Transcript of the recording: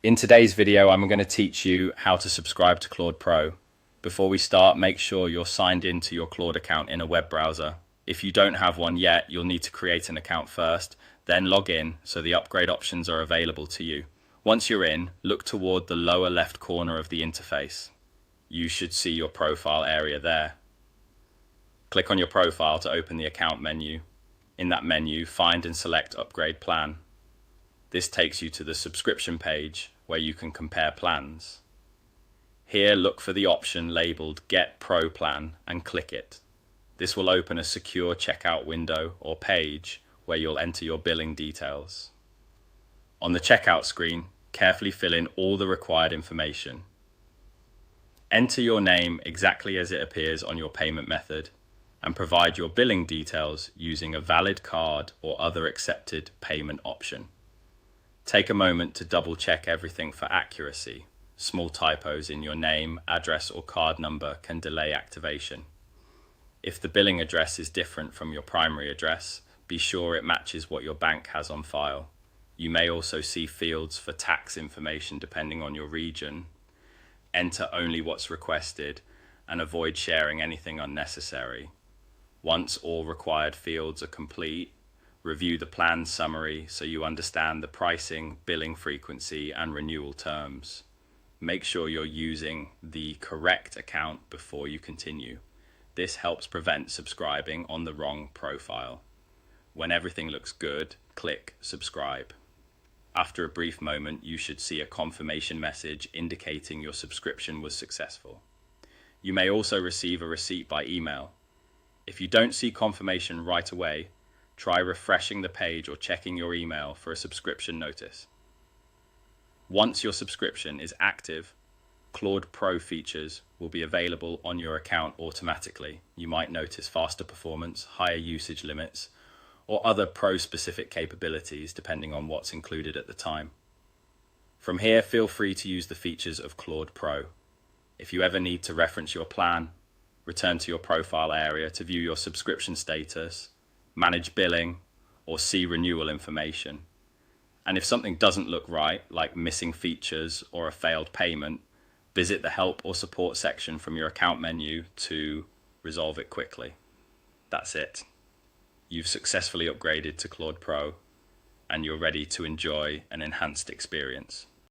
In today's video, I'm going to teach you how to subscribe to Claude Pro. Before we start, make sure you're signed into your Claude account in a web browser. If you don't have one yet, you'll need to create an account first, then log in so the upgrade options are available to you. Once you're in, look toward the lower left corner of the interface. You should see your profile area there. Click on your profile to open the account menu. In that menu, find and select Upgrade Plan. This takes you to the subscription page where you can compare plans. Here, look for the option labeled Get Pro Plan and click it. This will open a secure checkout window or page where you'll enter your billing details. On the checkout screen, carefully fill in all the required information. Enter your name exactly as it appears on your payment method and provide your billing details using a valid card or other accepted payment option. Take a moment to double check everything for accuracy. Small typos in your name, address, or card number can delay activation. If the billing address is different from your primary address, be sure it matches what your bank has on file. You may also see fields for tax information depending on your region. Enter only what's requested and avoid sharing anything unnecessary. Once all required fields are complete, review the plan summary so you understand the pricing, billing frequency, and renewal terms. Make sure you're using the correct account before you continue. This helps prevent subscribing on the wrong profile. When everything looks good, click Subscribe. After a brief moment, you should see a confirmation message indicating your subscription was successful. You may also receive a receipt by email. If you don't see confirmation right away, try refreshing the page or checking your email for a subscription notice. Once your subscription is active, Claude Pro features will be available on your account automatically. You might notice faster performance, higher usage limits, or other Pro-specific capabilities depending on what's included at the time. From here, feel free to use the features of Claude Pro. If you ever need to reference your plan, return to your profile area to view your subscription status, manage billing, or see renewal information. And if something doesn't look right, like missing features or a failed payment, visit the help or support section from your account menu to resolve it quickly. That's it. You've successfully upgraded to Claude Pro, and you're ready to enjoy an enhanced experience.